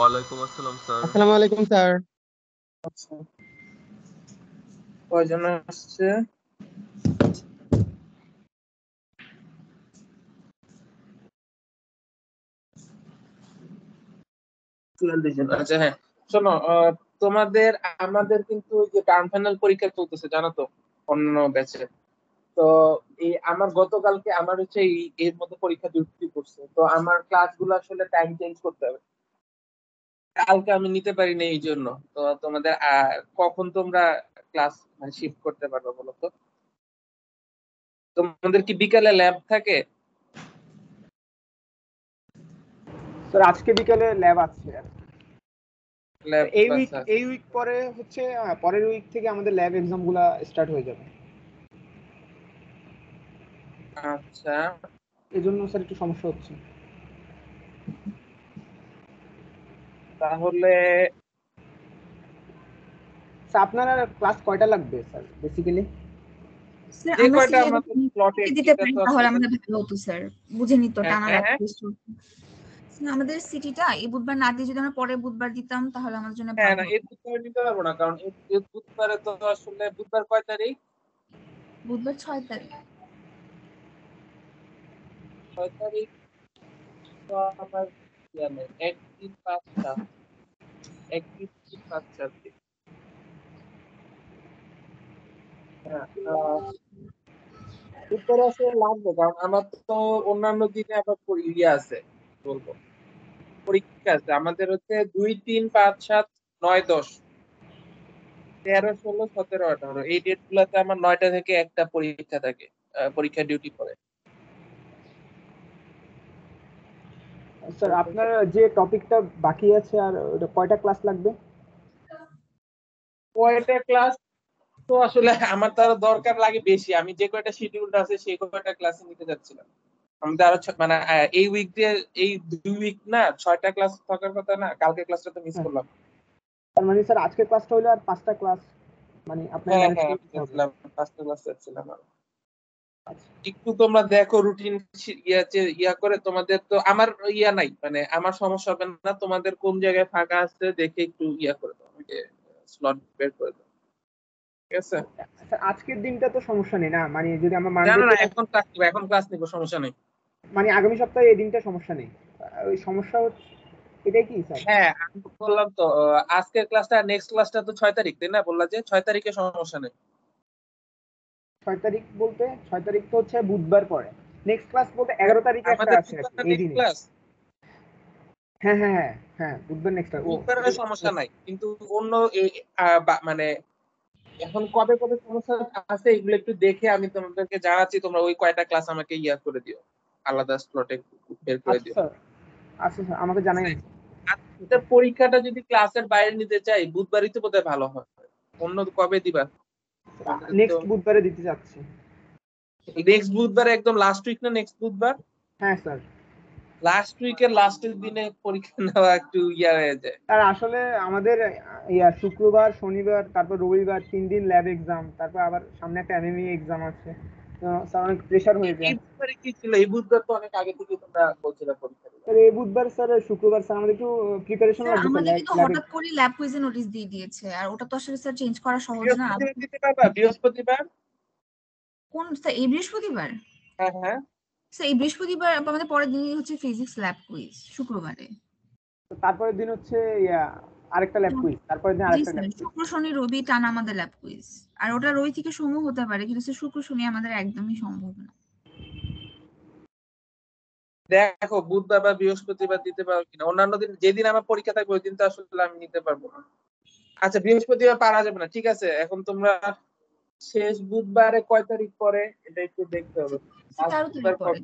ওয়ালাইকুম আসসালাম স্যার। আসসালামু আলাইকুম স্যার। আচ্ছা, কয়জন আসছে? আচ্ছা, হ্যাঁ, শোনো, তোমাদের আমাদের কিন্তু ওই যে টার্ম ফাইনাল পরীক্ষা চলতেছে, জানো তো, অন্য ব্যাচে। তো এই আমার গতকালকে আমার হচ্ছে এর মধ্যে পরীক্ষা ডিউটি করছে, তো আমার ক্লাসগুলো আসলে টাইম চেঞ্জ করতে হবে। কালকে আমি নিতে পারিনি, এই জন্য। তো তোমাদের কখন তোমরা ক্লাস মানে শিফট করতে পারবে বলো তো? তোমাদের কি বিকালে ল্যাব থাকে? স্যার আজকে বিকালে ল্যাব আছে। ল্যাব আছে? এই উইক পরে হচ্ছে পরের উইক থেকে আমাদের ল্যাব এক্সাম গুলা স্টার্ট হয়ে যাবে। আচ্ছা, এজন্য স্যার একটু সমস্যা হচ্ছে। তাহলে স্যার আপনারা ক্লাস কয়টা লাগবে স্যার বেসিক্যালি? স্যার যে আমরা কয়টা সিলেবাস আমাদের প্লটে দিতে এটা পারি তো তাহলে আসলে আমাদের ভালো হতো স্যার। বুঝেনি তো, টানা হ্যাঁ, ল্যাব হ্যাঁ, টেস্ট। স্যার আমাদের সিটিটা এই বুধবার না দিয়ে যদি আমরা পরের বুধবার দিতাম তাহলে আমাদের জন্য হ্যাঁ, ভালো না, হতো। এই বুধবার নিতে পারবো না, কারণ এই বুধবারে তো আসলে বুধবার কয় তারিখ? বুধবার 6 তারিখ। 6 তারিখ তো আমার জানে একদিন 5টা, একদিন 5টা। হ্যাঁ, বুধবারে আসলে লাগবে, কারণ আমার তো অন্যান্য দিনে আবার ইয়ে আছে, কি বলবো, পরীক্ষা আছে আমাদের হচ্ছে 2, 3, 5, 7, 9, 10, 13, 16, 17, 18 এই ডেট গুলাতে আমার 9টা থেকে একটা পরীক্ষা থাকে, পরীক্ষা ডিউটি পড়ে। স্যার আপনার যে টপিকটা বাকি আছে আর ওটা কয়টা ক্লাস লাগবে? কয়টা ক্লাস তো আসলে আমার তো আরো দরকার লাগে বেশি, আমি যে কয়টা শিডিউলড আছে সেই কয়টা ক্লাসে নিতে যাচ্ছিলাম। আমাদের আরো মানে এই উইক দিয়ে এই 2 উইক না 6টা ক্লাস থাকার কথা না, কালকে ক্লাসটা তো মিস করলাম। তার মানে স্যার আজকে ক্লাসটা হলো আর 5টা ক্লাস মানে আপনাকে হ্যাঁ, ম্যানেজ হ্যাঁ, আমি করতে হবে। যাচ্ছিলাম 5টা ক্লাস যাচ্ছিলাম আর। আচ্ছা একটু তোমরা দেখো রুটিন ইয়া করে, তোমাদের তো আমার ইয়া নাই, মানে আমার সমস্যা হবে না, তোমাদের কোন জায়গায় ফাঁকা আছে দেখে একটু ইয়া করে দাও, আমাকে স্লট বের করে দাও, ঠিক আছে? স্যার আজকের দিনটা তো সমস্যা নেই না, মানে যদি আমরা জানো মানডেতে না, এখন ক্লাস নিবো, সমস্যা নেই। মানে আগামী সপ্তাহে এই দিনটা সমস্যা নেই। ওই সমস্যা হচ্ছে এটাই কি স্যার? হ্যাঁ, আমি বললাম তো, আজকের ক্লাসটা নেক্সট ক্লাসটা তো 6 তারিখ, তাই না? বললা যে 6 তারিখে সমস্যা নেই। 6 তারিখ বলতে 6 তারিখ তো হচ্ছে বুধবার পরে। নেক্সট ক্লাস বলতে 11 তারিখে একটা আমাদের আছে আর কি বুধবার এই নেক্সট দিনে। ক্লাস, হ্যাঁ হ্যাঁ হ্যাঁ হ্যাঁ বুধবার নেক্সট ও বুধবারের সমস্যা নাই, কিন্তু অন্য মানে এখন কবে কবে সমস্যা আছে এগুলো একটু দেখে আমি তোমাদেরকে জানাচ্ছি, তোমরা ওই কয়টা ক্লাস আমাকে ইয়া করে দিও, আলাদা স্লটে বের করে আচ্ছা দিও। স্যার, আচ্ছা স্যার আমাকে জানাই। আজকের পরীক্ষাটা যদি ক্লাসের বাইরে নিতে চাই, বুধবারই তো বোধহয় ভালো হয়। অন্য কবে দিবা? নেক্সট বুধবারে দিতে যাচ্ছি। নেক্সট বুধবারে একদম লাস্ট উইক না? নেক্সট বুধবার হ্যাঁ স্যার। লাস্ট উইকের লাস্টের দিনে পরীক্ষা নেওয়া একটু ইয়া হয়ে যায়। আর আসলে আমাদের শুক্রবার শনিবার তারপর রবিবার 3 দিন ল্যাব এক্সাম, তারপর আবার সামনে একটা এমএমই এক্সাম আছে, তো স্যার অনেক প্রেশার হয়ে এই যায়। বুধবারে কি ছিল? এই বুধবার তো অনেক আগে থেকে তোমরা বলছিলে পরীক্ষা দিবা। স্যার এই বুধবার স্যার শুক্রবার স্যার আমাদের একটু প্রিপারেশন স্যার লাগবে স্যার আমাদের কিন্তু ল্যাব। হঠাৎ করে ল্যাব কুইজে নোটিশ দিয়ে দিয়েছে, আর ওটা তো আসলে স্যার চেঞ্জ করা সহজ না। বৃহস্পতিবার দিতে পারবা? বৃহস্পতিবার? কোন স্যার? এই বৃহস্পতিবার? হ্যাঁ, হ্যাঁ, স্যার এই বৃহস্পতিবার আমাদের পরের দিনই হচ্ছে ফিজিক্স ল্যাব কুইজ, শুক্রবারে। তারপরের দিন হচ্ছে আরেকটা ল্যাব কুইজ, তারপরের দিন জি আরেকটা স্যার, ল্যাব কুইজ। শুক্র শনি রবি টানা আমাদের ল্যাব কুইজ। আর ওটা রবি থেকে সোম হতে পারে, কিন্তু স্যার শুক্র শনি আমাদের একদমই সম্ভব না। দেখো বুধবার বা বৃহস্পতিবার দিতে পারো কিনা। অন্যান্য দিন যেদিন আমার পরীক্ষা থাকবে ওই দিন তো আসলে আমি নিতে পারবো না। আচ্ছা, বৃহস্পতিবার পারা যাবে না, ঠিক আছে। এখন তোমরা শেষ বুধবারে কয় তারিখ পরে এটা একটু দেখতে হবে। স্যার 13 তারিখ বুধবার পরে।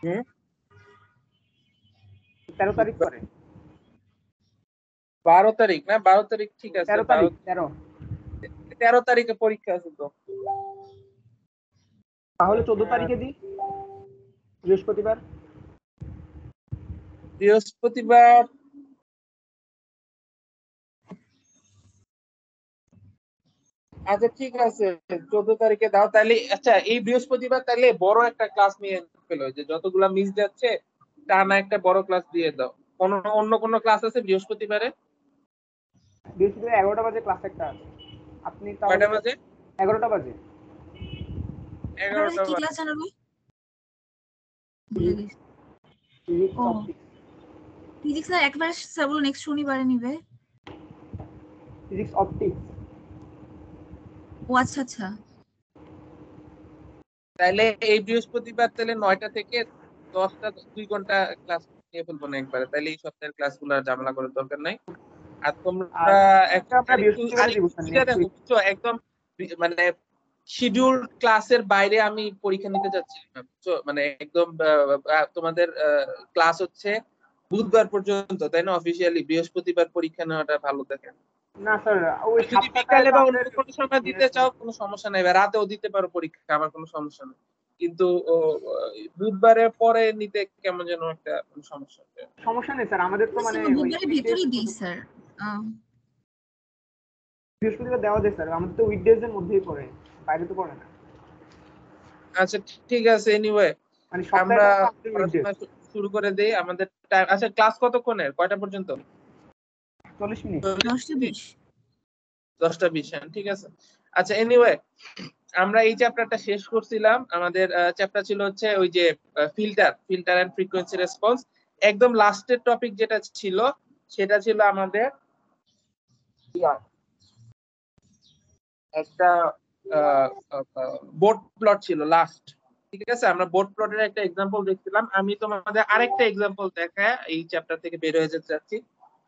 হুম, 13 তারিখ পরে। 12 তারিখ না? 12 তারিখ ঠিক আছে। 13 তারিখ 13। 13 তারিখে পরীক্ষা আছে তো। তাহলে 14 তারিখে দিই, বৃহস্পতিবার। বৃহস্পতিবার আচ্ছা ঠিক আছে, 14 তারিখে দাও তাহলে। আচ্ছা এই বৃহস্পতিবার তাহলে বড় একটা ক্লাস নিয়ে ফেলো, যে যতগুলা মিস যাচ্ছে টানা একটা বড় ক্লাস দিয়ে দাও। অন্য কোনো ক্লাস আছে বৃহস্পতিবারে? বৃহস্পতিবার 11টা বাজে ক্লাস একটা আছে, আপনি তাহলে কয়টা বাজে? 11টা বাজে 11টা কি বাজে। ক্লাস জানাবে? ভুলে গেছি। ফিজিক্স ও অপটিক্স। ফিজিক্স না, একবার স্যার বলো নেক্সট শনিবারে নিবে। Physics optics. ও আচ্ছা আচ্ছা। তাহলে এই বৃহস্পতিবার তাহলে 9টা থেকে 10টা 2 ঘন্টা ক্লাস নিয়ে ফেলবো না একবারে, তাহলে এই সপ্তাহের ক্লাসগুলো আর ঝামেলা করার দরকার নাই। আর আর তোমরা এখন আমরা বৃহস্পতিবারে দিব আরেকটু স্যার, বুঝে নেক্সট দেখো, উইক। বুঝছো একদম মানে শিডিউল ক্লাসের বাইরে আমি পরীক্ষা নিতে যাচ্ছি না, বুঝছো? মানে একদম তোমাদের ক্লাস হচ্ছে বুধবার পর্যন্ত, তাই না? অফিসিয়ালি বৃহস্পতিবার পরীক্ষা নেওয়াটা ভালো দেখে। না স্যার, ওই আর যদি সপ্তাহটায় বিকালে তো বা অন্য আমাদের কোনো সময় দিতে চাও কোনো সমস্যা নাই, বা রাতেও দিতে পারো পরীক্ষা, আমার কোনো সমস্যা নেই। কিন্তু বুধবারের পরে নিতে কেমন যেন একটা সমস্যা হবে। সমস্যা নেই স্যার, আমাদের তো মানে ওই বুধবারের উইকডেজ। ভেতরেই দিই স্যার। বৃহস্পতিবার দেওয়া যায় স্যার, আমাদের তো উইকডেজ এর মধ্যেই পড়ে, বাইরে তো পড়ে না। আচ্ছা ঠিক আছে, এনিওয়ে মানে আমরা সপ্তাহটা তো আমাদের উইকডেজ। পড়াশোনা শুরু করে দেই। আমাদের টাইম, আচ্ছা ক্লাস কতক্ষণের, কয়টা পর্যন্ত? 40 মিনিট। 10টা 20। 10টা 20, হ্যাঁ ঠিক আছে। আচ্ছা এনিওয়ে আমরা এই চ্যাপ্টারটা শেষ করছিলাম। আমাদের চ্যাপ্টার ছিল হচ্ছে ওই যে ফিল্টার এন্ড ফ্রিকোয়েন্সি রেসপন্স। একদম লাস্টের টপিক যেটা ছিল সেটা ছিল আমাদের একটা বোর্ড প্লট ছিল লাস্ট। ঠিক আছে, আমরা বোর্ড প্লটের একটা এক্সাম্পল দেখছিলাম। আমি তোমাদের আরেকটা এক্সাম্পল দেখা এই চ্যাপ্টার থেকে বের হয়ে যেতে চাচ্ছি।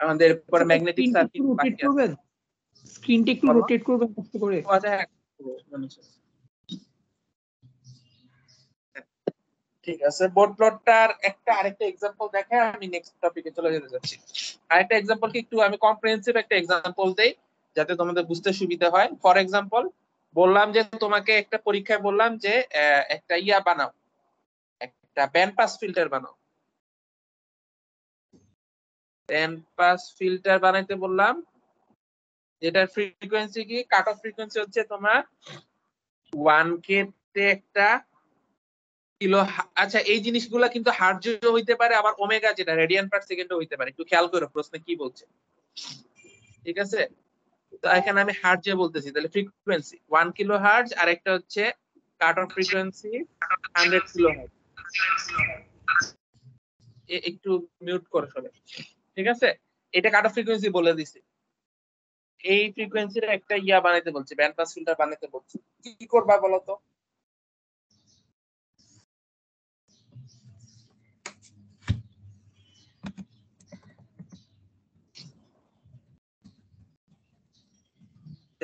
আমাদের পরে ম্যাগনেটিক স্ক্রিনটা একটু সার্কিট রোটেট বাকি আছে। করবেন, স্ক্রিনটা একটু বলো। রোটেট করবেন কষ্ট করে। আচ্ছা হ্যাঁ, ঠিক আছে, বোর্ড প্লটটার একটা আরেকটা এক্সাম্পল দেখে আমি নেক্সট টপিকে চলে যেতে যাচ্ছি। আরেকটা এক্সাম্পল কি একটু আমি কম্প্রিহেনসিভ একটা এক্সাম্পল দেই যাতে তোমাদের বুঝতে সুবিধা হয়। ফর এক্সাম্পল বললাম যে তোমাকে একটা পরীক্ষায় বললাম যে একটা ইয়া বানাও, একটা ব্যান্ড পাস ফিল্টার বানাও। ব্যান্ড পাস ফিল্টার বানাইতে বললাম, যেটার ফ্রিকোয়েন্সি কি, কাট অফ ফ্রিকোয়েন্সি হচ্ছে তোমার 1K তে একটা কিলো। আচ্ছা এই জিনিসগুলা কিন্তু হার্জ হইতে পারে, আবার ওমেগা যেটা রেডিয়ান পার সেকেন্ডও হইতে পারে। একটু খেয়াল করো প্রশ্নে কি বলছে, ঠিক আছে? তো এখানে আমি হার্জে বলতেছি, তাহলে ফ্রিকোয়েন্সি 1 কিলো হার্জ, আর একটা হচ্ছে কাট অফ ফ্রিকোয়েন্সি 100 কিলো হার্জ। একটু মিউট করো সবাই, ঠিক আছে? এটা কাট অফ ফ্রিকোয়েন্সি বলে দিছি। এই ফ্রিকোয়েন্সির একটা ইয়া বানাইতে বলছি, ব্যান্ড পাস ফিল্টার বানাইতে বলছি। কি করবা বলো তো?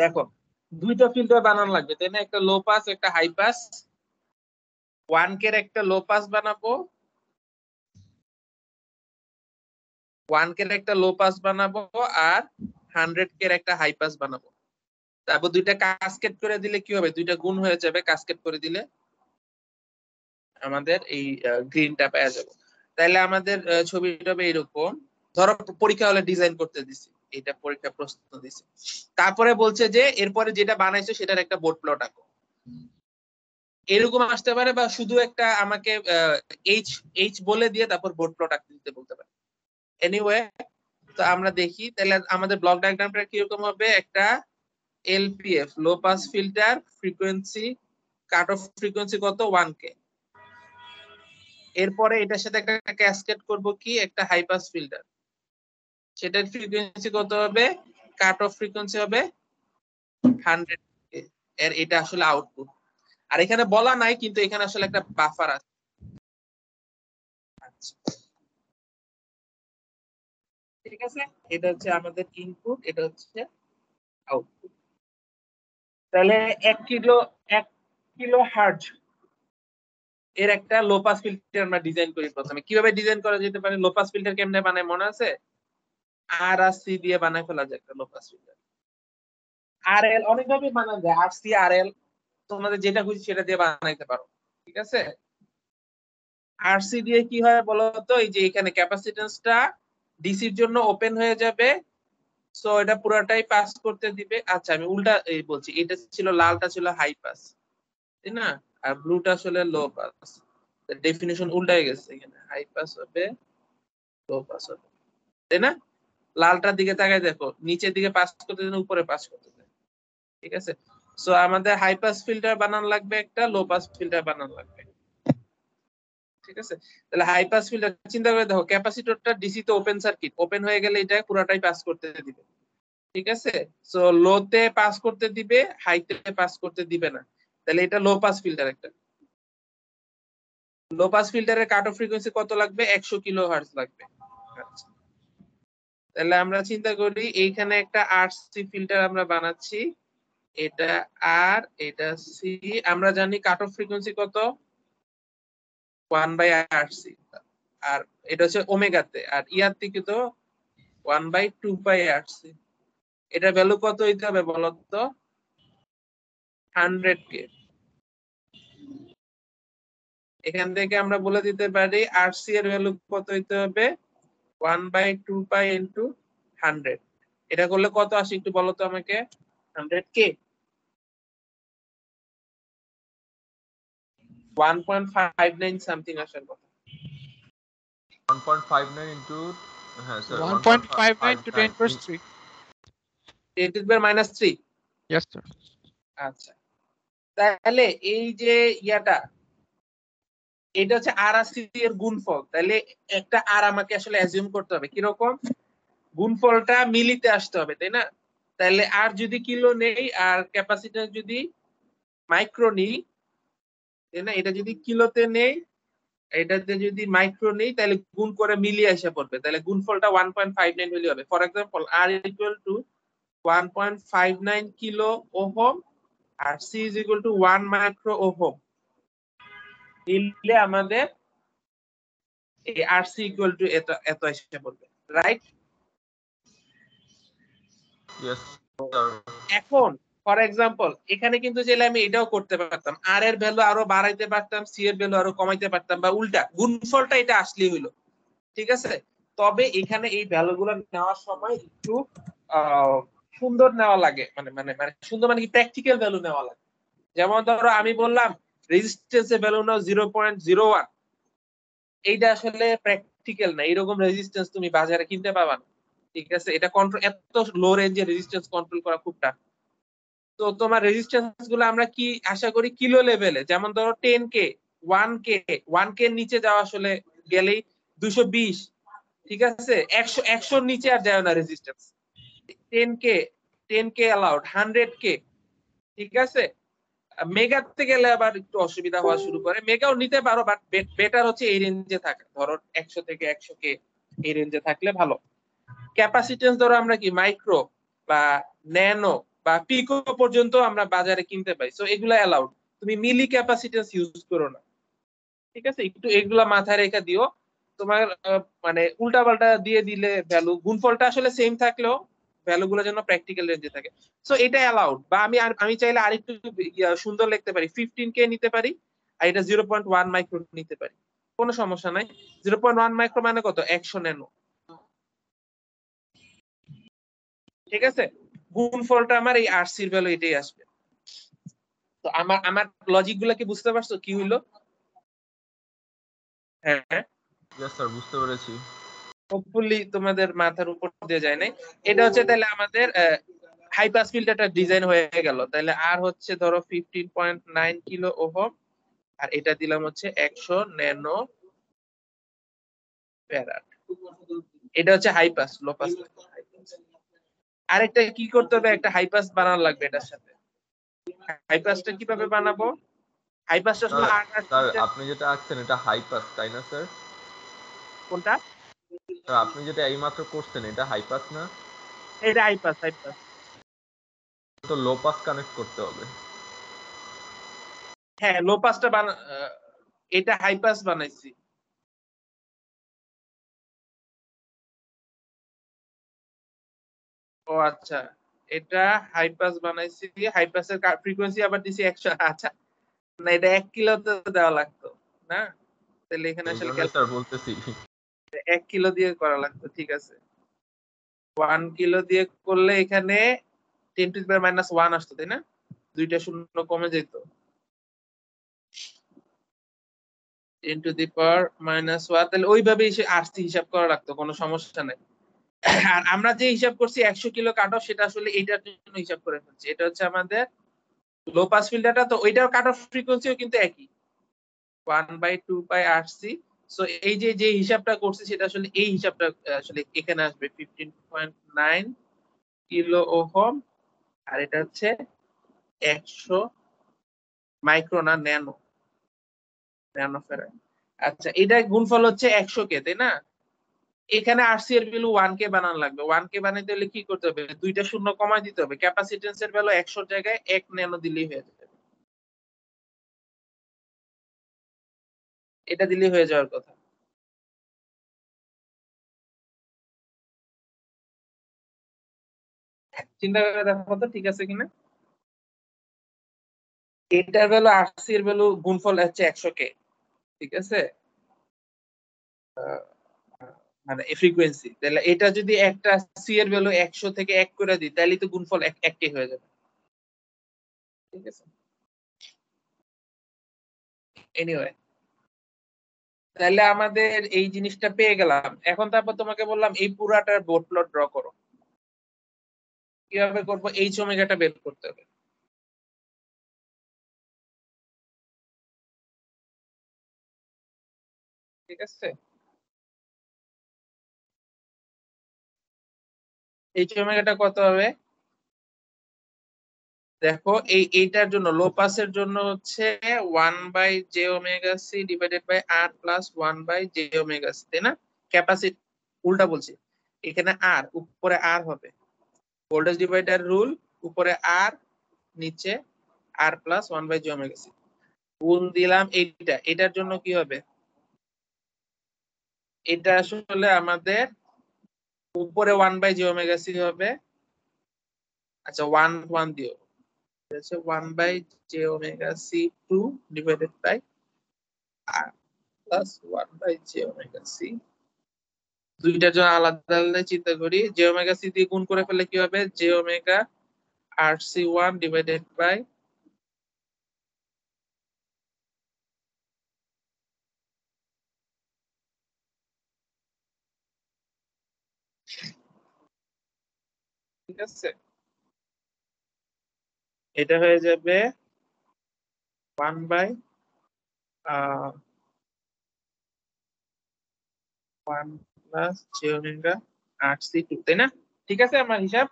দেখো দুইটা ফিল্টার বানানো লাগবে, তাই না? একটা লো পাস একটা হাই পাস। 1K এর একটা লো পাস বানাবো, 1K এর একটা লো পাস বানাবো, আর 100K এর একটা হাই পাস বানাবো। তারপর দুইটা কাসকেড করে দিলে কি হবে, দুইটা গুণ হয়ে যাবে। কাসকেড করে দিলে আমাদের এই গ্রিনটা পেয়ে যাবো। তাইলে আমাদের ছবিটা হবে এরকম। ধরো পরীক্ষা হলে ডিজাইন করতে দিছি, এটা পরীক্ষা প্রশ্ন দিছি। তারপরে বলছে যে এরপরে যেটা বানাইছো সেটার একটা বোর্ড প্লট আঁকো। এরকম আসতে পারে, বা শুধু একটা আমাকে এইচ এইচ বলে দিয়ে তারপর বোর্ড প্লট আঁকতে দিতে বলতে পারে। এনিওয়ে তো আমরা দেখি তাহলে আমাদের ব্লক ডায়াগ্রামটা কিরকম হবে। একটা এলপিএফ লো পাস ফিল্টার, ফ্রিকোয়েন্সি কাট অফ ফ্রিকোয়েন্সি কত 1K। এরপরে এটার সাথে একটা ক্যাসকেড করব কি, একটা হাই পাস ফিল্টার, সেটার ফ্রিকোয়েন্সি কত হবে, কাট অফ ফ্রিকোয়েন্সি হবে 100K। এর এটা আসলে আউটপুট। আর এখানে বলা নাই কিন্তু এখানে আসলে একটা বাফার আছে। আচ্ছা ঠিক আছে, এটা হচ্ছে আমাদের ইনপুট, এটা হচ্ছে আউটপুট। তাহলে 1 কিলো হার্জ এর একটা লো পাস ফিল্টার আমরা ডিজাইন করি। প্রথমে কিভাবে ডিজাইন করা যেতে পারে, লো পাস ফিল্টার কেমনে বানায় মনে আছে? আর আর সি দিয়ে বানায় ফেলা যায় একটা লো পাস ফিল্টার। আর এল অনেকভাবে বানানো যায়, আর সি আর এল তোমাদের যেটা খুশি সেটা দিয়ে বানাইতে পারো, ঠিক আছে? আর সি দিয়ে কি হয় বলতো, এই যে এখানে ক্যাপাসিট্যান্সটা ডিসির জন্য ওপেন হয়ে যাবে, সো এটা পুরোটাই পাস করতে দিবে। আচ্ছা আমি উল্টা এই বলছি, এটা ছিল লালটা ছিল হাই পাস, তাই না? আর ব্লুটা আসলে লো পাস। ডেফিনিশন উল্টাই গেছে, এখানে হাই পাস হবে, লো পাস হবে, তাই না? লালটার দিকে তাকাই দেখো, নিচের দিকে পাস করতে দেন, উপরে পাস করতে দেন, ঠিক আছে? সো আমাদের হাই পাস ফিল্টার বানানো লাগবে একটা, লো পাস ফিল্টার বানানো লাগবে, ঠিক আছে? তাহলে হাই পাস ফিল্টার চিন্তা করে দেখো, ক্যাপাসিটরটা ডিসি তে ওপেন সার্কিট, ওপেন হয়ে গেলে এটা পুরোটাই পাস করতে দিবে, ঠিক আছে? সো লোতে পাস করতে দিবে, হাইতে পাস করতে দিবে না, তাহলে এটা লো পাস ফিল্টার একটা। লো পাস ফিল্টারের কাট অফ ফ্রিকোয়েন্সি কত লাগবে? 100 কিলোহার্টজ লাগবে। আচ্ছা, তাহলে আমরা চিন্তা করি এইখানে একটা আরসি ফিল্টার আমরা বানাচ্ছি, এটা আর এটা সি, আমরা জানি কাট অফ ফ্রিকোয়েন্সি কত? 1/RC, আর এটা হচ্ছে ওমেগাতে, আর ইয়ার থেকে তো 1/2πRC। এটা ভ্যালু কত হইতে হবে বলো তো? 100K। এখান থেকে আমরা বলে দিতে পারি আরসি এর ভ্যালু কত হইতে হবে? 1/2π ইন্টু 100। এটা করলে কত আসে একটু বলো তো আমাকে? 100K। 1.59 সামথিং আসার কথা। 1.59 into হ্যাঁ স্যার 1.59 to 10^3. 10⁻³ Yes, sir. আচ্ছা, তাহলে এই যে ইয়াটা, এটা হচ্ছে আর আর সি এর গুণফল। তাহলে একটা আর আমাকে আসলে অ্যাজিউম করতে হবে কিরকম, গুণফলটা মিলিতে আসতে হবে, তাই না? তাহলে আর যদি কিলো নেই আর ক্যাপাসিটর যদি মাইক্রো নেই, তাই না? এটা যদি কিলোতে নেই, এটাতে যদি মাইক্রো নেই, তাহলে গুণ করে মিলিয়ে এসে পড়বে, তাহলে গুণফলটা 1.59 হলে হবে। For example R equal to 1.59 kilo ohm আর C is equal to 1 micro ohm, নিলে আমাদের এই আরসি ইকুয়াল টু এত এত এসে পড়বে, রাইট? Yes sir. এখন ফর এক্সাম্পল এখানে কিন্তু চাইলে আমি এটাও করতে পারতাম, আর এর ভ্যালু আরো বাড়াইতে পারতাম, সি এর ভ্যালু আরো কমাইতে পারতাম, বা উল্টা গুণফলটা এটা আসলেই হইলো, ঠিক আছে? তবে এখানে এই ভ্যালুগুলো নেওয়ার সময় একটু সুন্দর নেওয়া লাগে, মানে মানে মানে সুন্দর মানে কি, প্র্যাকটিক্যাল ভ্যালু নেওয়া লাগে। যেমন ধরো আমি বললাম রেজিস্ট্যান্সের ভ্যালু নাও 0.01, এইটা আসলে প্র্যাকটিক্যাল না, এরকম রেজিস্ট্যান্স তুমি বাজারে কিনতে পাবা না, ঠিক আছে? এটা কন্ট্রোল, এত লো রেঞ্জের রেজিস্ট্যান্স কন্ট্রোল করা খুব টাফ। তো তোমার রেজিস্ট্যান্স গুলো আমরা কি আশা করি কিলো লেভেলে, যেমন ধরো 10K 1K 1K এর নিচে যাওয়া আসলে গেলেই 220, ঠিক আছে? 100 নিচে আর যায় না রেজিস্ট্যান্স। 10K অ্যালাউড, 100K, ঠিক আছে? মেগাতে গেলে আবার একটু অসুবিধা হওয়া শুরু করে। মেগাও নিতে পারো, বাট বেটার হচ্ছে এই রেঞ্জে থাকা, ধরো 100 থেকে 100K এই রেঞ্জে থাকলে ভালো। ক্যাপাসিটেন্স ধরো আমরা কি মাইক্রো বা ন্যানো বা পিকো পর্যন্ত আমরা বাজারে কিনতে পাই, সো এগুলা অ্যালাউড। তুমি মিলি ক্যাপাসিটেন্স ইউজ করো না, ঠিক আছে? একটু এগুলা মাথায় রেখে দিও। তোমার মানে উল্টা পাল্টা দিয়ে দিলে ভ্যালু, গুণফলটা আসলে সেম থাকলেও ভ্যালু গুলো যেন প্র্যাকটিক্যাল রেঞ্জে থাকে, সো এটা অ্যালাউড। বা আমি চাইলে আরেকটু সুন্দর লিখতে পারি, 15K নিতে পারি, আর এটা 0.1 মাইক্রো নিতে পারি, কোনো সমস্যা নাই। 0.1 মাইক্রো মানে কত? 100 ন্যানো, ঠিক আছে? গুণফলটা আমার এই আরসি এর ভ্যালু এটাই আসবে। তো আমার লজিক গুলা কি বুঝতে পারছো কি হইলো? হ্যাঁ, ইয়েস স্যার, বুঝতে পেরেছি। হোপফুলি তোমাদের মাথার উপর দিয়ে যায় নাই। এটা হচ্ছে তাহলে আমাদের হাই পাস ফিল্টারটা ডিজাইন হয়ে গেল। তাহলে আর হচ্ছে ধরো 15.9 কিলো ওহম, আর এটা দিলাম হচ্ছে 100 ন্যানো ফ্যারাড। এটা হচ্ছে হাই পাস, লো পাস। আরেকটা কি করতে হবে, একটা হাই পাস বানানো লাগবে এটার সাথে। হাই পাসটা কিভাবে বানাবো? হাই পাসটা আসলে স্যার আপনি যেটা আঁকছেন এটা হাই পাস, তাই না স্যার? কোনটা? স্যার আপনি যেটা এইমাত্র করছেন এটা হাই পাস না? এটা হাই পাস, হাই পাস। তো লো পাস কানেক্ট করতে হবে। হ্যাঁ, লো পাসটা এটা হাই পাস বানাইছি। ও আচ্ছা, এটা হাই পাস বানাইছি, হাই পাসের ফ্রিকোয়েন্সি আবার দিছি 100। আচ্ছা, না এটা 1 কিলো তো দেওয়া লাগতো না, তাহলে এখানে আসলে স্যার বলতেছি 1 কিলো দিয়ে করা লাগতো, ঠিক আছে। 1 কিলো দিয়ে করলে এখানে 10 টু দি পাওয়ার -1 আসতো, তাই না? দুইটা শূন্য কমে যেত। 10 টু দি পাওয়ার -1, তাহলে ওইভাবে আরসি হিসাব করা লাগতো, কোনো সমস্যা নাই। আর আমরা যে হিসাব করছি 100 কিলো কাট অফ, সেটা আসলে এইটার জন্য হিসাব করে ফেলছি। এটা হচ্ছে আমাদের লো পাস ফিল্টারটা, তো ওইটার কাট অফ ফ্রিকোয়েন্সিও কিন্তু একই 1/2 পাই আরসি। সো এই যে হিসাবটা করছি সেটা আসলে এই হিসাবটা আসলে এখানে আসবে 15.9 কিলো ওহম, আর এটা হচ্ছে 100 মাইক্রো না ন্যানো ফ্যারাড। আচ্ছা, এটা গুণফল হচ্ছে 100 কে, তাই না? এখানে আরসি এর ভ্যালু 1 কে বানানো লাগবে। 1 কে বানাইতে হলে কি করতে হবে? দুইটা শূন্য কমায় দিতে হবে। ক্যাপাসিট্যান্স এর ভ্যালু 100 এর জায়গায় 1 ন্যানো দিলেই হয়ে যাবে। এটা দিলেই হয়ে যাওয়ার কথা। চিন্তা করে দেখো তো ঠিক আছে কিনা। এটার ভ্যালু আরসি এর ভ্যালু গুণফল হচ্ছে 100 কে, ঠিক আছে? মানে ফ্রিকোয়েন্সি, তাহলে এটা যদি একটা সি এর ভ্যালু 100 থেকে 1 করে দিই, তাহলে তো গুণফল 1 কে হয়ে যাবে, ঠিক আছে? এনিওয়ে, তাহলে আমাদের এই জিনিসটা পেয়ে গেলাম। এখন তারপর তোমাকে বললাম এই পুরাটার বোর্ড প্লট ড্র করো। কিভাবে করবো? এইচ ওমেগাটা বের করতে হবে, ঠিক আছে? এইচ ওমেগাটা কত হবে? দেখো এইটার জন্য লো পাসের জন্য হচ্ছে 1/j⍵c divided by r plus 1/j⍵c, তাই না? ক্যাপাসিটি উল্টা বলছি, এখানে আর উপরে আর হবে, ভোল্টেজ ডিভাইডার রুল, উপরে আর নিচে r প্লাস 1/j⍵c গুণ দিলাম। এটার জন্য কি হবে? এটা আসলে আমাদের উপরে 1/j⍵c হবে। আচ্ছা, 1 দিও, হচ্ছে 1/j⍵c2 divided by r plus 1/j⍵c। দুইটার জন্য আলাদা আলাদা চিন্তা করি। j⍵c দিয়ে গুণ করে ফেললে কি হবে? j⍵rc1 ডিভাইডেড বাই ঠিক আছে, এটা হয়ে যাবে 1/1 প্লাস j⍵rc2, তাই না? ঠিক আছে আমার হিসাব?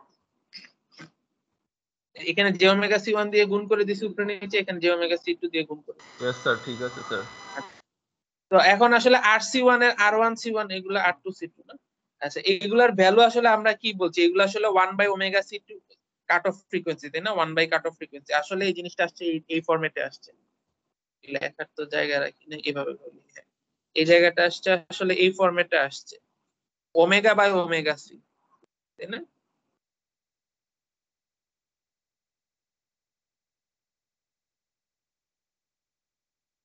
এখানে j⍵c1 দিয়ে গুণ করে দিছি উপরে নিচে, এখানে j⍵c2 দিয়ে গুণ করে। ইয়েস স্যার, ঠিক আছে স্যার। তো এখন আসলে rc1 এর r1c1 এগুলো r2c2 না? আচ্ছা, এগুলার ভ্যালু আসলে আমরা কি বলছি? এগুলো আসলে 1/ωc2 কাট অফ ফ্রিকোয়েন্সি, তাই না? 1 কাট অফ ফ্রিকোয়েন্সি। আসলে এই জিনিসটা আসছে এই ফরম্যাটে আসছে, লেখার তো জায়গা রাখি না, এভাবে বলি। হ্যাঁ, এই জায়গাটা আসছে আসলে এই ফরম্যাটে আসছে ω/ωc, তাই না?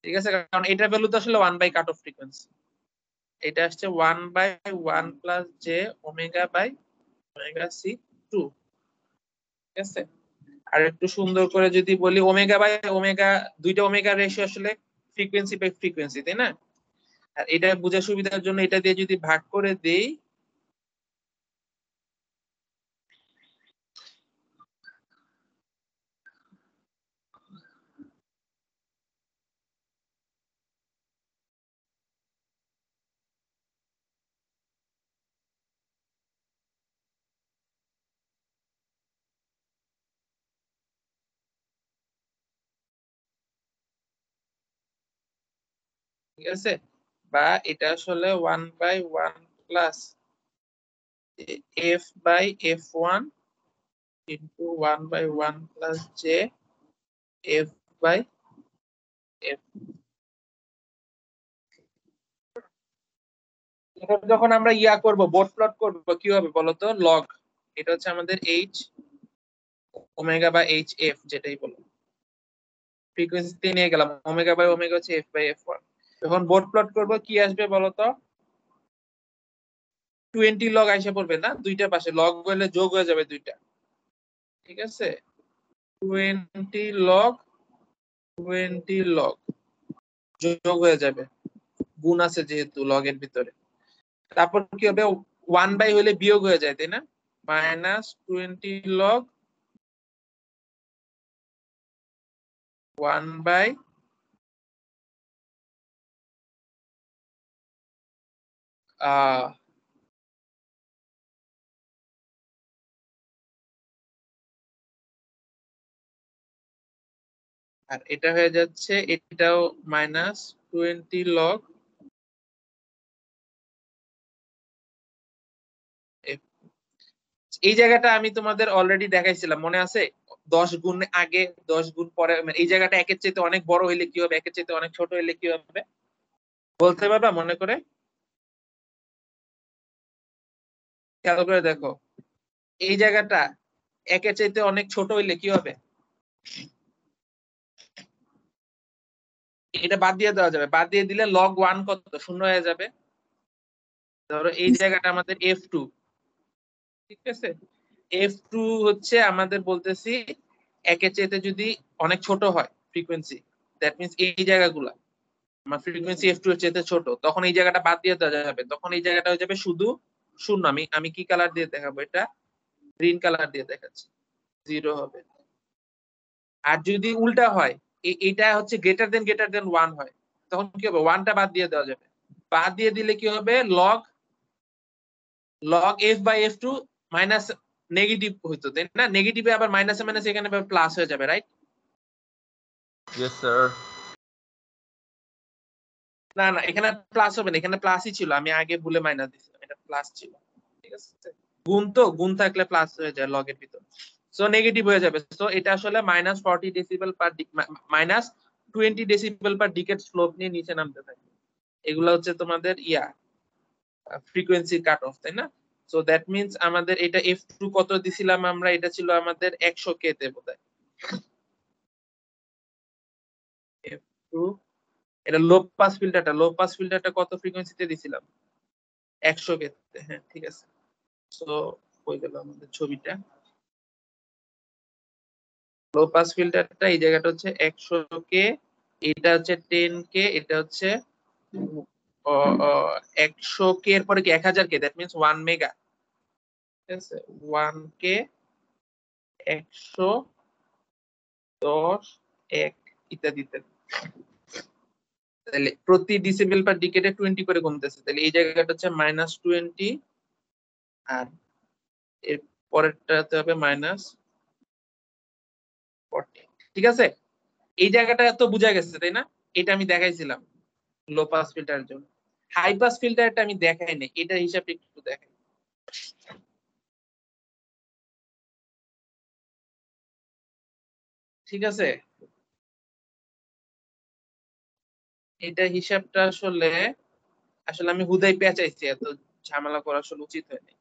ঠিক আছে, কারণ এটার ভ্যালু তো আসলে 1 কাট অফ ফ্রিকোয়েন্সি। এটা আসছে 1/1 প্লাস j⍵/ωc2, ঠিক আছে? আর একটু সুন্দর করে যদি বলি ω/ω, দুইটা ওমেগা রেশিও আসলে ফ্রিকোয়েন্সি বাই ফ্রিকোয়েন্সি, তাই না? আর এটা বোঝার সুবিধার জন্য এটা দিয়ে যদি ভাগ করে দেই, ঠিক আছে? বা এটা আসলে 1/1 plus f/f1 into 1/1 plus j f/f। এটা যখন আমরা ইয়া করব, বোর্ড প্লট করব, কি হবে বলতো? লগ, এটা হচ্ছে আমাদের h ওমেগা বা hf, যেটাই বলো, ফ্রিকোয়েন্সিতে নিয়ে গেলাম। ω/ω হচ্ছে f/f1। যখন বোর্ড প্লট করব কি আসবে বলতো? 20 লগ আইসা পড়বে না, দুইটা পাশে লগ হলে যোগ হয়ে যাবে দুইটা, ঠিক আছে? 20 লগ যোগ হয়ে যাবে, গুণ আছে যেহেতু লগের ভিতরে। তারপর কি হবে, 1 বাই হলে বিয়োগ হয়ে যায়, তাই না? মাইনাস 20 লগ 1 বাই আর এটা হয়ে যাচ্ছে, এটাও মাইনাস 20 লগ এই জায়গাটা আমি তোমাদের অলরেডি দেখাইছিলাম, মনে আছে? 10 গুণ আগে 10 গুণ পরে, মানে এই জায়গাটা একের চাইতে অনেক বড় হইলে কি হবে, একের চাইতে অনেক ছোট হইলে কি হবে, বলতে পারবা মনে করে? খেয়াল করে দেখো, এই জায়গাটা একের চাইতে অনেক ছোট হইলে কি হবে, এটা বাদ দিয়ে দেওয়া যাবে, বাদ দিয়ে দিলে লগ 1 কত, 0 হয়ে যাবে। ধরো এই জায়গাটা আমাদের f2, ঠিক আছে? f2 হচ্ছে আমাদের বলতেছি একের চাইতে যদি অনেক ছোট হয় ফ্রিকোয়েন্সি, দ্যাট মিন্স এই জায়গাগুলা আমার ফ্রিকোয়েন্সি f2 এর চাইতে ছোট, তখন এই জায়গাটা বাদ দিয়ে দেওয়া যাবে, তখন এই জায়গাটা হয়ে যাবে শুধু 0। আমি কি কালার দিয়ে দেখাবো, এটা গ্রিন কালার দিয়ে দেখাচ্ছি, 0 হবে। আর যদি উল্টা হয়, এটা হচ্ছে গ্রেটার দেন 1 হয়, তখন কি হবে, 1টা বাদ দিয়ে দেওয়া যাবে, বাদ দিয়ে দিলে কি হবে, log f by f2 minus negative হইতো, তাই না? নেগেটিভে আবার মাইনাসে মাইনাসে এখানে প্লাস হয়ে যাবে, রাইট? Yes sir. না না, এখানে প্লাস হবে না, এখানে প্লাসই ছিল, আমি আগে ভুলে মাইনাস দিছিলাম, এটা প্লাস ছিল, ঠিক আছে? গুণ তো, গুণ থাকলে প্লাস হয়ে যায় লগের ভিতর, সো নেগেটিভ হয়ে যাবে। সো এটা আসলে minus 40 decibel per minus 20 decibel per decade slope নিয়ে নিচে নামতে থাকে। এগুলো হচ্ছে তোমাদের ফ্রিকোয়েন্সি কাট অফ, তাই না? সো দ্যাট মিন্স আমাদের এটা f2 কত দিছিলাম আমরা, এটা ছিল আমাদের 100 কে তে বোধহয়, f2 এটা লো পাস ফিল্টারটা কত ফ্রিকোয়েন্সিতে দিছিলাম, 100 কে তে, হ্যাঁ ঠিক আছে। সো হয়ে গেল আমাদের ছবিটা, লো পাস ফিল্টারটা এই জায়গাটা হচ্ছে 100 কে, এটা হচ্ছে 10 কে, এটা হচ্ছে 100 কে এর পরে কি 1000 কে, দ্যাট মিন্স 1 মেগা, ঠিক আছে? 1 কে 100 10 1 ইত্যাদি ইত্যাদি, তাহলে প্রতি ডিসিবেল পার ডিকেডে 20 করে কমতেছে, তাহলে এই জায়গাটা হচ্ছে মাইনাস 20, আর এর পরেরটাতে হবে মাইনাস 40, ঠিক আছে? এই জায়গাটা তো বোঝা গেছে, তাই না? এটা আমি দেখাইছিলাম লো পাস ফিল্টারের জন্য। হাই পাস ফিল্টারটা আমি দেখাই নাই, এটা হিসাব একটু দেখাই, ঠিক আছে? এটা হিসাবটা আসলে আসলে আমি হুদাই পেঁচাইছি, এত ঝামেলা করা আসলে উচিত হয়নি।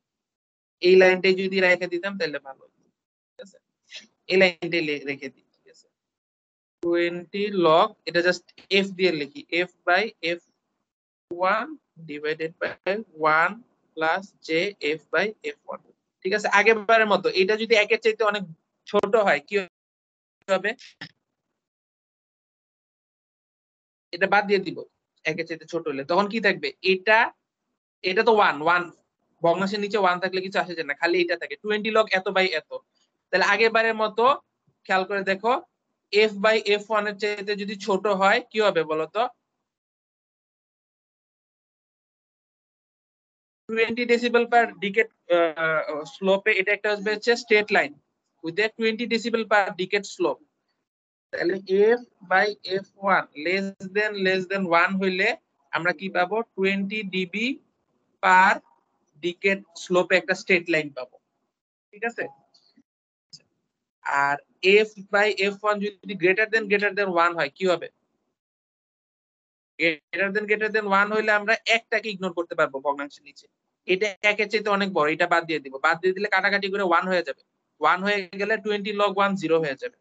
এই লাইনটাই যদি রেখে দিতাম তাহলে ভালো হতো, ঠিক আছে? এই লাইনটাই রেখে দিই, ঠিক আছে? 20 লগ, এটা জাস্ট f দিয়ে লিখি, f by f1 divided by 1 plus j f by f1, ঠিক আছে? আগেরবারের মতো এটা যদি একের চাইতে অনেক ছোট হয় কি হবে, এটা বাদ দিয়ে দিব, একের চাইতে ছোট হলে তখন কি থাকবে, এটা তো 1 ভগ্নাংশের নিচে 1 থাকলে কিছু আসে যায় না, খালি এটা থাকে 20 লগ এত বাই এত। তাহলে আগেরবারের মতো খেয়াল করে দেখো, f বাই f1 এর চাইতে যদি ছোট হয় কি হবে বলতো, 20 ডেসিবেল পার ডিকেড স্লোপে এটা একটা আসবে হচ্ছে straight line with a 20 decibel per decade slope. তাহলে f by f1 less than 1 হইলে আমরা কি পাবো, 20 ডিবি পার ডিকেড স্লোপে একটা স্ট্রেট লাইন পাবো, ঠিক আছে? আর f বাই f1 যদি গ্রেটার দেন 1 হয় কি হবে, গ্রেটার দেন 1 হইলে আমরা একটাকে ইগনোর করতে পারবো ভগ্নাংশের নিচে, এটা একের চাইতে অনেক বড়, এটা বাদ দিয়ে দিব, বাদ দিয়ে দিলে কাটাকাটি করে 1 হয়ে যাবে, 1 হয়ে গেলে 20 লগ 1 0 হয়ে যাবে।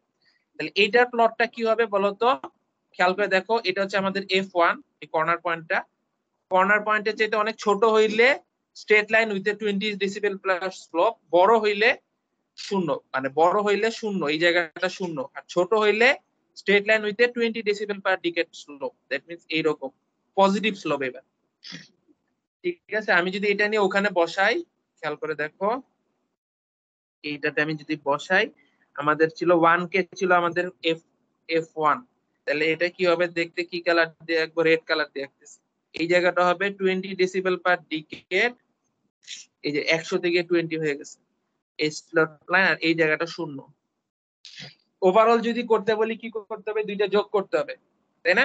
তাহলে এইটার প্লটটা কি হবে বলতো, খেয়াল করে দেখো, এটা হচ্ছে আমাদের f1, এই কর্নার পয়েন্টের চাইতে অনেক ছোট হইলে straight line with 20 decibel plus slope, বড় হইলে শূন্য, মানে বড় হইলে শূন্য, এই জায়গাটা শূন্য, আর ছোট হইলে straight line with 20 decibel per decade slope, that means এইরকম পজিটিভ স্লোপ। এবার ঠিক আছে, আমি যদি এটা নিয়ে ওখানে বসাই, খেয়াল করে দেখো, এইটাতে আমি যদি বসাই, আমাদের ছিল 1k ছিল আমাদের f1, তাহলে এটা কি হবে দেখতে, কি কালার দিয়ে একবার রেড কালার দিয়ে আঁকতেছি, এই জায়গাটা হবে 20 ডেসিবেল পার ডিকেড, এই যে 100 থেকে 20 হয়ে গেছে এই স্লট লাইন, আর এই জায়গাটা শূন্য। ওভারঅল যদি করতে বলি কি করতে হবে, দুইটা যোগ করতে হবে, তাই না?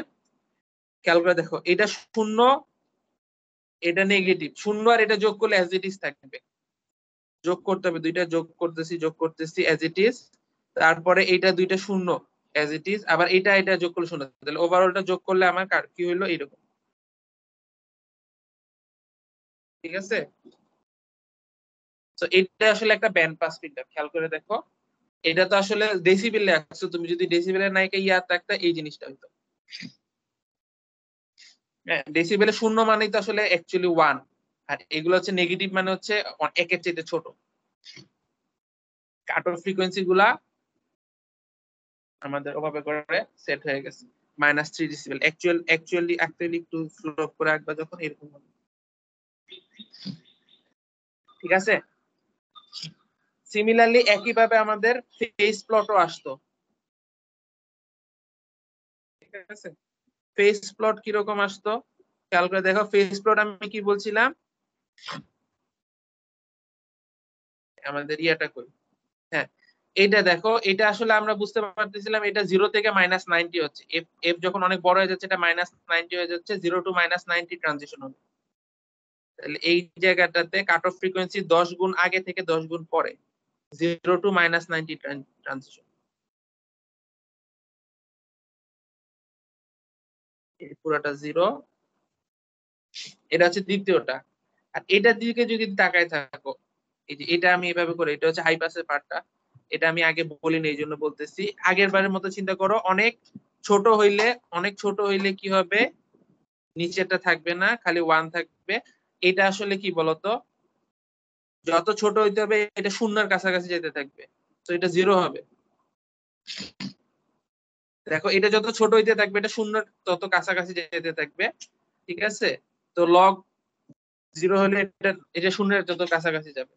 খেয়াল করে দেখো, এটা শূন্য, এটা নেগেটিভ, শূন্য আর এটা যোগ করলে অ্যাজ ইট ইজ থাকবে, যোগ করতে হবে, দুইটা যোগ করতেছি অ্যাজ ইট ইজ, তারপরে এইটা দুইটা শূন্য অ্যাজ ইট ইজ, আবার এটা যোগ করলে শূন্য, তাহলে ওভারঅলটা যোগ করলে আমার কি হইলো, এইরকম। ঠিক আছে, তো এটা আসলে একটা ব্যান্ড পাস ফিল্টার, খেয়াল করে দেখো, এটা তো আসলে ডেসিবেলে আসছে, তুমি যদি ডেসিবেলের নায়িকা ইয়া থাকতা এই জিনিসটা হইতো। হ্যাঁ, ডেসিবেলে শূন্য মানেই তো আসলে অ্যাকচুয়ালি 1, আর এগুলো হচ্ছে নেগেটিভ, মানে হচ্ছে একের চাইতে ছোট। কাট অফ ফ্রিকোয়েন্সি গুলা আমাদের ওভাবে করে সেট হয়ে গেছে -3 ডেসিবেল, অ্যাকচুয়ালি একটু স্লো করে আঁকবা যখন, এরকম হবে। ঠিক আছে, সিমিলারলি একইভাবে আমাদের ফেজ প্লটও আসতো। ঠিক আছে, ফেজ প্লট কিরকম আসতো খেয়াল করে দেখো, ফেজ প্লট আমি কি বলছিলাম, আমাদের ইয়াটা কই, হ্যাঁ এটা দেখো, এটা আসলে আমরা বুঝতে পারতেছিলাম এটা 0 থেকে -90 হচ্ছে, এফ যখন অনেক বড় হয়ে যাচ্ছে এটা -90 হয়ে যাচ্ছে, 0 টু -90 ট্রানজিশন হবে। তাহলে এই জায়গাটাতে কাট অফ ফ্রিকোয়েন্সি 10 গুণ আগে থেকে 10 গুণ পরে, 0 টু -90 ট্রানজিশন, এই পুরোটা 0, এটা হচ্ছে দ্বিতীয়টা। আর এটার দিকে যদি তাকায় থাকো, এই যে এটা আমি এভাবে করে, এটা হচ্ছে হাই পাসের পার্টটা, এটা আমি আগে বলিনি এই জন্য বলতেছি, আগের বারের মতো চিন্তা করো, অনেক ছোট হইলে কি হবে, নিচেটা থাকবে না, খালি 1 থাকবে। এটা আসলে কি বলতো, যত ছোট হইতে হবে এটা শূন্যের কাছাকাছি যেতে থাকবে, তো এটা 0 হবে। দেখো, এটা যত ছোট হইতে থাকবে এটা শূন্যের তত কাছাকাছি যেতে থাকবে। ঠিক আছে, তো লগ 0 হলে এটা শূন্যের যত কাছাকাছি যাবে,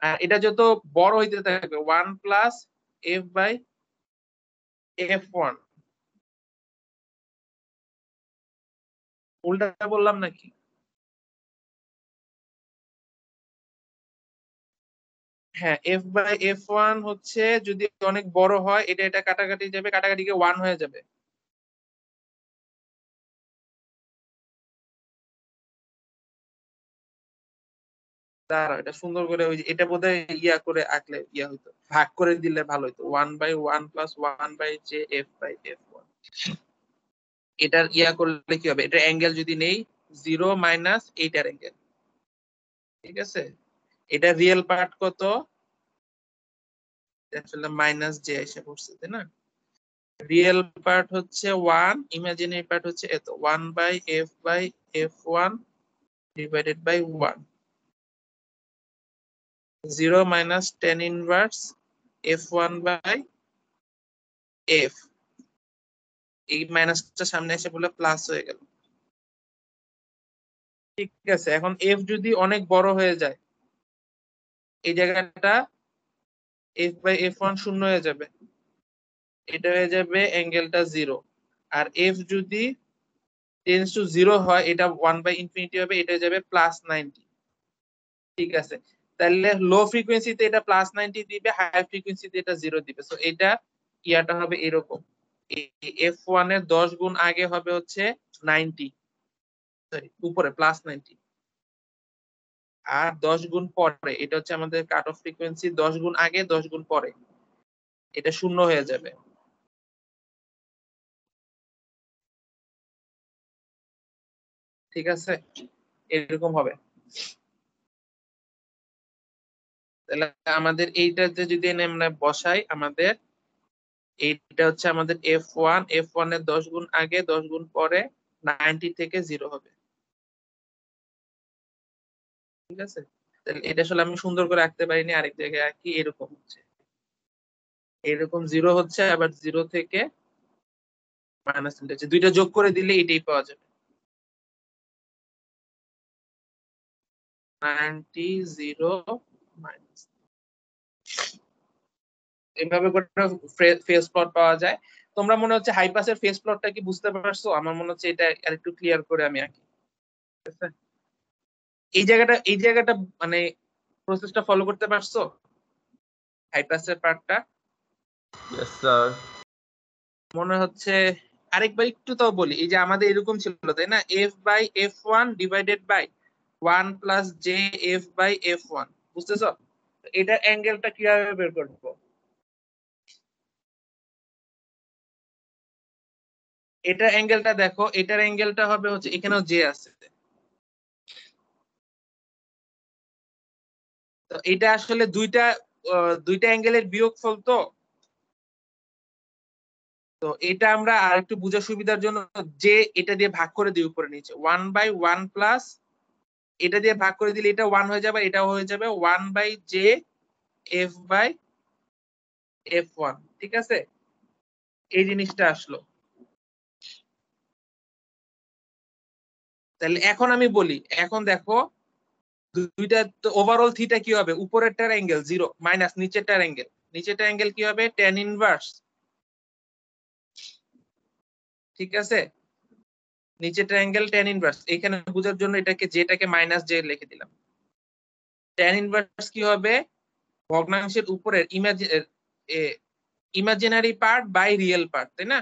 আর এটা যত বড় হইতে থাকবে 1 প্লাস f বাই f1, উল্টা বললাম নাকি? হ্যাঁ, f বাই f1 হচ্ছে যদি অনেক বড় হয়, এটা কাটাকাটি যাবে, কাটাকাটি গিয়ে 1 হয়ে যাবে। দাঁড়াও, এটা সুন্দর করে, ওই যে এটা বোধহয় ইয়া করে আঁকলে ইয়া হইতো, ভাগ করে দিলে ভালো হইতো, 1/1 প্লাস 1/f/f1, এটার ইয়া করলে কি হবে, এটা অ্যাঙ্গেল যদি নেই 0 মাইনাস এইটার অ্যাঙ্গেল। ঠিক আছে, এটা রিয়েল পার্ট কত, আসলে মাইনাস জে এসে পড়ছে, তাই না? রিয়েল পার্ট হচ্ছে 1, ইমাজিনারি পার্ট হচ্ছে এত, 1/f/f1 divided by 1, 0 minus tan inverse f1 by f, এই মাইনাসটা সামনে এসে বলে প্লাস হয়ে গেল। ঠিক আছে, এখন f যদি অনেক বড় হয়ে যায়, এই জায়গাটা f/f1 শূন্য হয়ে যাবে, এটা হয়ে যাবে অ্যাঙ্গেলটা 0, আর f যদি টেন্ডস টু 0 হয়, এটা 1/∞ হবে, এটা হয়ে যাবে +90। ঠিক আছে, তাহলে লো ফ্রিকোয়েন্সিতে এটা +90 দিবে, হাই ফ্রিকোয়েন্সিতে এটা 0 দিবে, সো এটা ইয়াটা হবে এরকম, f1 এর 10 গুণ আগে হবে হচ্ছে 90, সরি উপরে +90, আর 10 গুণ পরে, এটা হচ্ছে আমাদের কাট অফ ফ্রিকোয়েন্সি, 10 গুণ আগে 10 গুণ পরে এটা শূন্য হয়ে যাবে। ঠিক আছে, এরকম হবে। তাহলে আমাদের এইটাতে যদি আমরা বসাই, আমাদের এইটা হচ্ছে আমাদের f1 এর 10 গুণ আগে 10 গুণ পরে 90 থেকে 0 হবে। ঠিক আছে, তাহলে এটা আসলে আমি সুন্দর করে আঁকতে পারিনি, আরেক জায়গায় আঁকি, এরকম হচ্ছে, এরকম 0 হচ্ছে, আবার 0 থেকে মাইনাস হচ্ছে, দুইটা যোগ করে দিলে এটাই পাওয়া যাবে 90 0 মাইনাস। এইভাবে করে ফেস প্লট পাওয়া যায়। তোমরা মনে হচ্ছে হাই পাসের ফেস প্লটটা কি বুঝতে পারছো? আমার মনে হচ্ছে এটা আরেকটু ক্লিয়ার করে আমি আঁকি। ঠিক আছে, এই জায়গাটা মানে প্রসেসটা ফলো করতে পারছো হাই পাসের পার্টটা? Yes sir. মনে হচ্ছে আরেকবার একটু তাও বলি, এই যে আমাদের এরকম ছিল তাই না, f/f1 divided by 1 plus J f/f1, বুঝতেছো? এটা অ্যাঙ্গেলটা কিভাবে বের করবো? এটার অ্যাঙ্গেলটা দেখো, এটার অ্যাঙ্গেলটা হবে হচ্ছে, এখানেও জে আছে, তো এটা আসলে দুইটা অ্যাঙ্গেলের বিয়োগফল, তো তো এটা আমরা আর একটু বোঝার সুবিধার জন্য যে এটা দিয়ে ভাগ করে দিই উপরে নিচে, 1/1 প্লাস এটা দিয়ে ভাগ করে দিলে এটা 1 হয়ে যাবে, এটাও হয়ে যাবে 1/j f/f1। ঠিক আছে, এই জিনিসটা আসলো। তাহলে এখন আমি বলি, এখন দেখো দুইটা ওভারঅল থিটা কি হবে, উপরেরটার অ্যাঙ্গেল 0 মাইনাস নিচেরটার অ্যাঙ্গেল কি হবে, tan ইনভার্স। ঠিক আছে, নিচেরটার অ্যাঙ্গেল tan ইনভার্স, এখানে বোঝার জন্য এটাকে জেটাকে মাইনাস জে লিখে দিলাম। tan ইনভার্স কি হবে, ভগ্নাংশের উপরের imaginary part by real part, তাই না?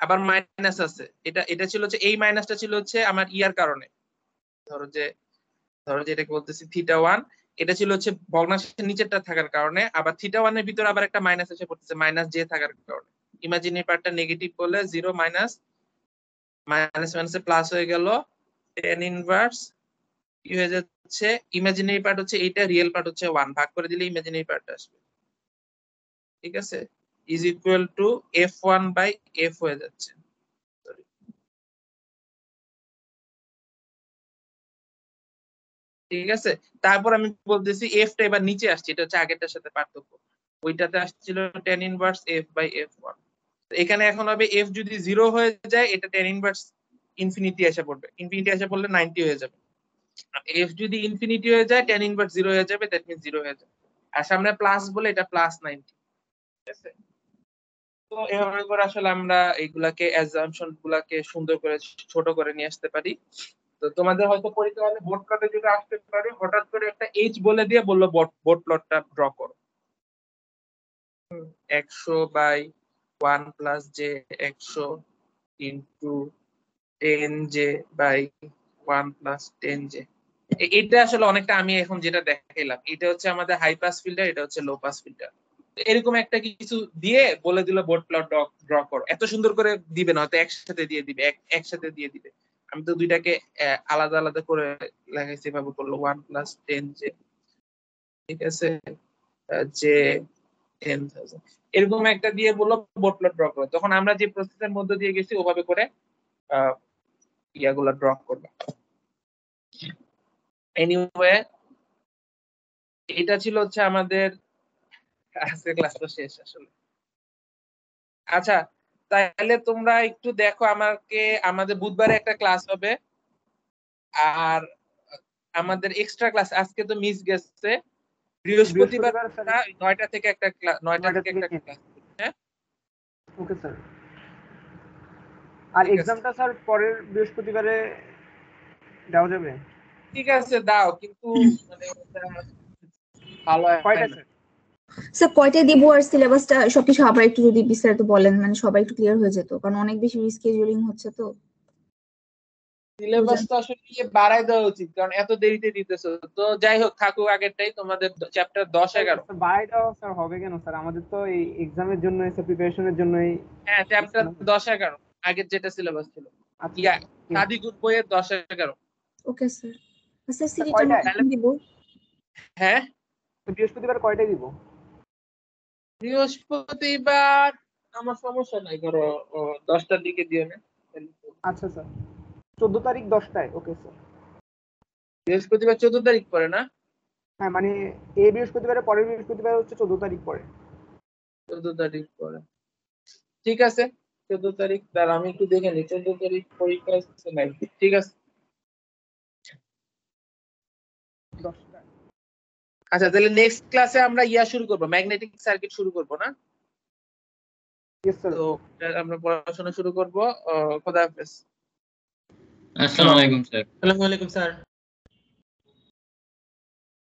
আবার মাইনাস আছে, এটা ছিল হচ্ছে, এই মাইনাসটা ছিল হচ্ছে আমার ইয়ার কারণে, ধরো যে এটাকে বলতেছি θ1, এটা ছিল হচ্ছে ভগ্নাংশের নিচেরটা থাকার কারণে, আবার θ1 এর ভিতরে আবার একটা মাইনাস এসে পড়তেছে মাইনাস জে থাকার কারণে। ইমাজিনারি পার্টটা নেগেটিভ বলে 0 মাইনাস মাইনাসে প্লাস হয়ে গেল, tan ইনভার্স কি হয়ে যাচ্ছে, ইমাজিনারি পার্ট হচ্ছে এইটা, রিয়েল পার্ট হচ্ছে 1, ভাগ করে দিলে ইমাজিনারি পার্টটা আসবে। ঠিক আছে, ইজ ইকুয়াল টু f1/f হয়ে যাচ্ছে। ঠিক আছে, তারপর আমি বলতেছি এফটা এবার নিচে আসছে, এটা হচ্ছে আগেরটার সাথে পার্থক্য, ওইটাতে আসছিল tan ইনভার্স f/f1, এখানে এখন হবে f যদি 0 হয়ে যায়, এটা tan ইনভার্স ইনফিনিটি এসে পড়বে, ইনফিনিটি এসে পড়লে 90 হয়ে যাবে। f যদি ইনফিনিটি হয়ে যায়, tan ইনভার্স 0 হয়ে যাবে, দ্যাট মিন্স 0 হয়ে যাবে, আর সামনে প্লাস বলে এটা +90। ঠিক আছে, তো এভাবে করে আসলে আমরা এইগুলাকে অ্যাজাম্পশন গুলাকে সুন্দর করে ছোট করে নিয়ে আসতে পারি। তো তোমাদের হয়তো পরীক্ষা হলে বোর্ড প্লটে যেটা আসতে পারে, হঠাৎ করে একটা এইচ বলে দিয়ে বললো বোর্ড প্লটটা ড্র করো, 100/1 plus J 100 into 10j/1 plus 10j। এটা আসলে অনেকটা আমি এখন যেটা দেখাইলাম, এটা হচ্ছে আমাদের হাই পাস ফিল্টার, এটা হচ্ছে লো পাস ফিল্টার। এরকম একটা কিছু দিয়ে বলে দিল বোর্ড প্লট ড্র করো, এত সুন্দর করে দিবে না, হয়তো একসাথে দিয়ে দিবে, একসাথে দিয়ে দিবে। আমি তো দুইটাকে আলাদা আলাদা করে লাগাইছি, এভাবে করলো 1 প্লাস 10j। ঠিক আছে, যে 10,000 এরকম একটা দিয়ে বললো বোর্ড প্লট ড্র করো, তখন আমরা যে প্রসেসের মধ্যে দিয়ে গেছি ওভাবে করে ইয়াগুলা ড্র করবে। এনিওয়ে, এটা ছিল হচ্ছে আমাদের আজকের ক্লাসটা শেষ আসলে। আচ্ছা, তাহলে তোমরা একটু দেখো, আমাদের বুধবারে একটা ক্লাস হবে, আর আমাদের এক্সট্রা ক্লাস আজকে তো মিস গেছে, বৃহস্পতিবার 9টা থেকে একটা ক্লাস, 9টা থেকে একটা ক্লাস। হ্যাঁ, ওকে স্যার। আর এক্সামটা স্যার পরের বৃহস্পতিবারে দেওয়া যাবে? ঠিক আছে দাও, কিন্তু মানে ভালো কয়টা হয় না। স্যার? স্যার কয়টা দিব, আর সিলেবাসটা সবকিছু আবার একটু যদি বিস্তারিত বলেন, মানে সবাই একটু ক্লিয়ার হয়ে যেত, কারণ অনেক বেশি রিস্কেডিউলিং হচ্ছে তো। সিলেবাস তো আসলে বাড়াই দেওয়া উচিত, কারণ এত দেরিতে দিতেছো। তো যাই হোক, থাকুক আগেরটাই, তোমাদের চ্যাপ্টার 10-11। বাড়াই দেওয়া স্যার হবে কেন স্যার? আমাদের তো এই এক্সামের জন্য, প্রিপারেশনের জন্যই। হ্যাঁ, চ্যাপ্টার 10-11 আগের যেটা সিলেবাস ছিল, ইয়া সাদিকুর বইয়ের 10-11। Okay sir. স্যার সিরিটা কয়টায় আমরা দিব? হ্যাঁ, বৃহস্পতিবার কয়টায় দিব? বৃহস্পতিবার আমার সমস্যা নাই, ধরো 10টার দিকে দিও না। আচ্ছা স্যার, 14 তারিখ 10টায়। Okay sir. বৃহস্পতিবার 14 তারিখ পরে না? হ্যাঁ মানে এই বৃহস্পতিবারে পরের বৃহস্পতিবার হচ্ছে 14 তারিখ পরে। 14 তারিখ পরে, ঠিক আছে। 14 তারিখ, তার আমি একটু দেখে নিই 14 তারিখ পরীক্ষা আছে নাকি। ঠিক আছে, 10টা। আচ্ছা তাহলে নেক্সট ক্লাসে আমরা শুরু করব, ম্যাগনেটিক সার্কিট শুরু করব না? Yes, sir. তো আমরা পড়াশোনা শুরু করব। খোদা হাফেজ। আসসালামু আলাইকুম স্যার। আসসালামু আলাইকুম স্যার।